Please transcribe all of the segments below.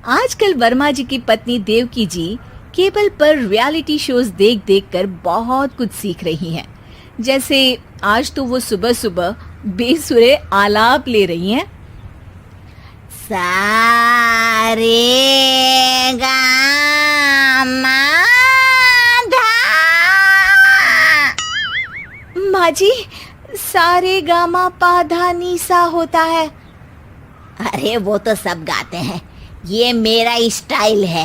आजकल वर्मा जी की पत्नी देवकी जी केबल पर रियलिटी शोज देख देख कर बहुत कुछ सीख रही हैं। जैसे आज तो वो सुबह सुबह बेसुरे आलाप ले रही हैं। सा रे गा मा धा। माँ जी, सारे गामा पाधा नीसा होता है। अरे वो तो सब गाते हैं, ये मेरा स्टाइल है।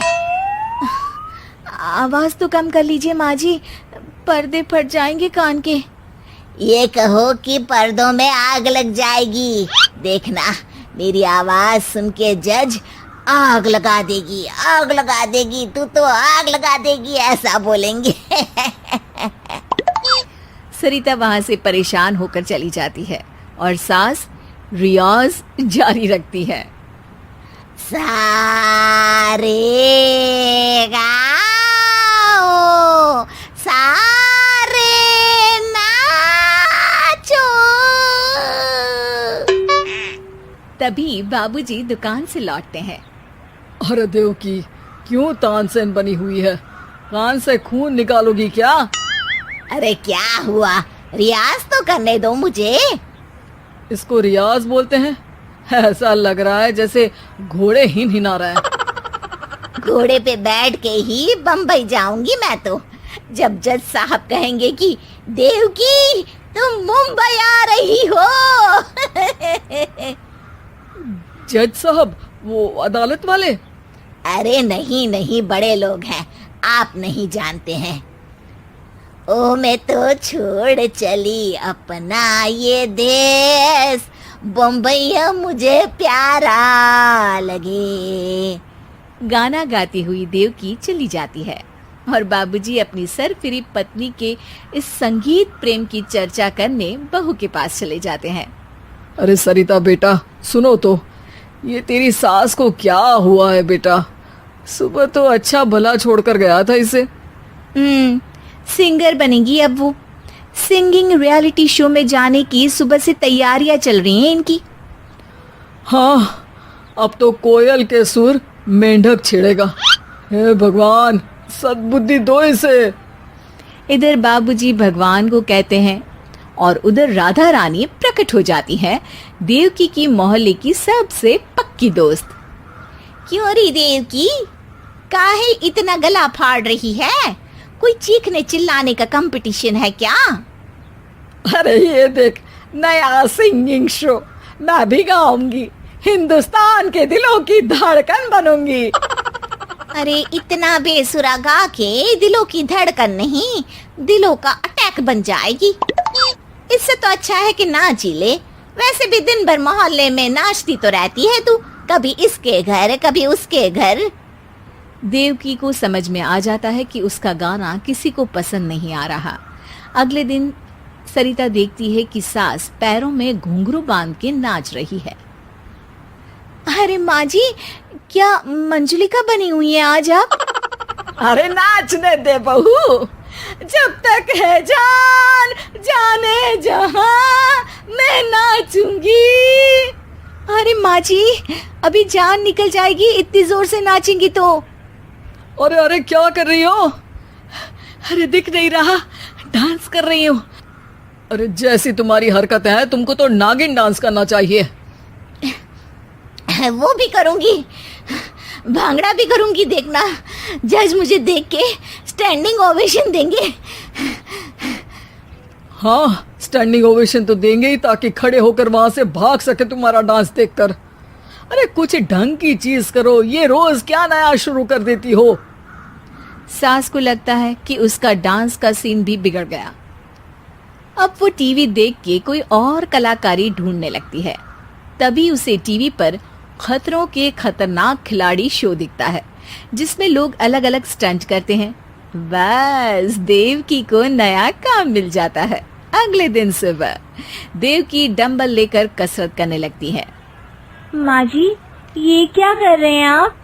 आवाज तो कम कर लीजिए माँ जी, पर्दे फट जाएंगे कान के। ये कहो कि पर्दों में आग लग जाएगी। देखना, मेरी आवाज सुन के जज आग लगा देगी, आग लगा देगी, तू तो आग लगा देगी, ऐसा बोलेंगे। सरिता वहां से परेशान होकर चली जाती है और सास रियाज जारी रखती है। सा रे गा ओ, सा रे नाचो। तभी बाबूजी दुकान से लौटते हैं। अरे देवकी, क्यों तानसेन बनी हुई है? कान से खून निकालोगी क्या? अरे क्या हुआ, रियाज तो करने दो मुझे। इसको रियाज बोलते हैं? ऐसा लग रहा है जैसे घोड़े हिना रहा है। घोड़े पे बैठ के ही बम्बई जाऊंगी मैं तो, जब जज साहब कहेंगे कि देवकी तुम मुंबई आ रही हो। जज साहब, वो अदालत वाले? अरे नहीं नहीं, बड़े लोग हैं, आप नहीं जानते हैं। ओ मैं तो छोड़ चली अपना ये देश, बम्बई मुझे प्यारा लगे। गाना गाती हुई देवकी चली जाती है और बाबूजी अपनी सरफिरी पत्नी के इस संगीत प्रेम की चर्चा करने बहू के पास चले जाते हैं। अरे सरिता बेटा, सुनो तो, ये तेरी सास को क्या हुआ है बेटा? सुबह तो अच्छा भला छोड़कर गया था इसे। सिंगर बनेगी अब वो। सिंगिंग रियलिटी शो में जाने की सुबह से तैयारियां चल रही हैं इनकी। हाँ, अब तो कोयल के सुर मेंढक छेड़ेगा। हे भगवान, सद्बुद्धि दो इसे। इधर बाबूजी भगवान को कहते हैं और उधर राधा रानी प्रकट हो जाती है, देवकी की मोहल्ले की सबसे पक्की दोस्त। क्यों री देवकी, काहे इतना गला फाड़ रही है? कोई चीखने चिल्लाने का कंपटीशन है क्या? अरे ये देख, नया सिंगिंग शो, मैं भी गाऊंगी, हिंदुस्तान के दिलों की धड़कन बनूंगी। अरे इतना बेसुरा गा के दिलों की धड़कन नहीं, दिलों का अटैक बन जाएगी। इससे तो अच्छा है कि नाच ही ले। वैसे भी दिन भर मोहल्ले में नाचती तो रहती है तू, कभी इसके घर कभी उसके घर। देवकी को समझ में आ जाता है कि उसका गाना किसी को पसंद नहीं आ रहा। अगले दिन सरिता देखती है कि सास पैरों में घुंघरू बांध के नाच रही है। अरे माँ जी, क्या मंजुलिका बनी हुई है आज आप? अरे नाचने दे बहू, जब तक है जान जाने जहां मैं नाचूंगी। अरे माँ जी, अभी जान निकल जाएगी इतनी जोर से नाचेंगी तो। अरे अरे, क्या कर रही हो? अरे दिख नहीं रहा, डांस कर रही हूँ। अरे जैसी तुम्हारी हरकतें हैं, तुमको तो नागिन डांस करना चाहिए। वो भी करूंगी, भांगड़ा भी करूंगी, देखना जज मुझे देख के स्टैंडिंग ओवेशन देंगे। हाँ, स्टैंडिंग ओवेशन तो देंगे ही, ताकि खड़े होकर वहां से भाग सके तुम्हारा डांस देखकर। अरे कुछ ढंग की चीज करो, ये रोज क्या नया शुरू कर देती हो? सास को लगता है कि उसका डांस का सीन भी बिगड़ गया। अब वो टीवी देख के कोई और कलाकारी ढूंढने लगती है। तभी उसे टीवी पर खतरों के खतरनाक खिलाड़ी शो दिखता है, जिसमें लोग अलग अलग स्टंट करते हैं। बस देवकी को नया काम मिल जाता है। अगले दिन सुबह देवकी डंबल लेकर कसरत करने लगती है। माँ जी, ये क्या कर रहे हैं आप?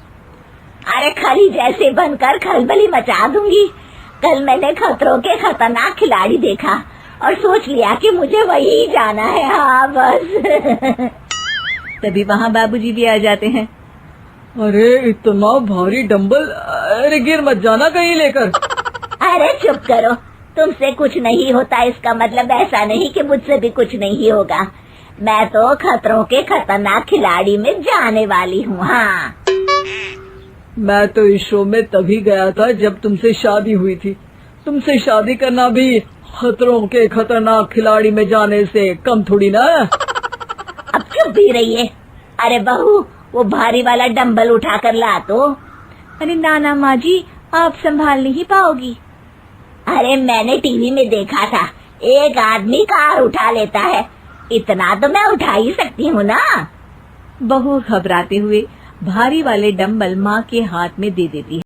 अरे खली जैसे बनकर खलबली मचा दूंगी। कल मैंने खतरों के खतरनाक खिलाड़ी देखा और सोच लिया कि मुझे वही जाना है। हाँ बस। तभी वहाँ बाबूजी भी आ जाते हैं। अरे इतना भारी डंबल, अरे गिर मत जाना कहीं लेकर। अरे चुप करो, तुमसे कुछ नहीं होता इसका मतलब ऐसा नहीं कि मुझसे भी कुछ नहीं होगा। मैं तो खतरों के खतरनाक खिलाड़ी में जाने वाली हूँ। हाँ, मैं तो इस शो में तभी गया था जब तुमसे शादी हुई थी। तुमसे शादी करना भी खतरों के खतरनाक खिलाड़ी में जाने से कम थोड़ी ना। अब चुप भी रहिए। अरे बहू, वो भारी वाला डंबल उठा कर ला तो। अरे ना माँ जी, आप संभाल नहीं पाओगी। अरे मैंने टीवी में देखा था, एक आदमी कार उठा लेता है, इतना तो मैं उठा ही सकती हूँ ना। बहू घबराते हुए भारी वाले डंबल माँ के हाथ में दे देती है।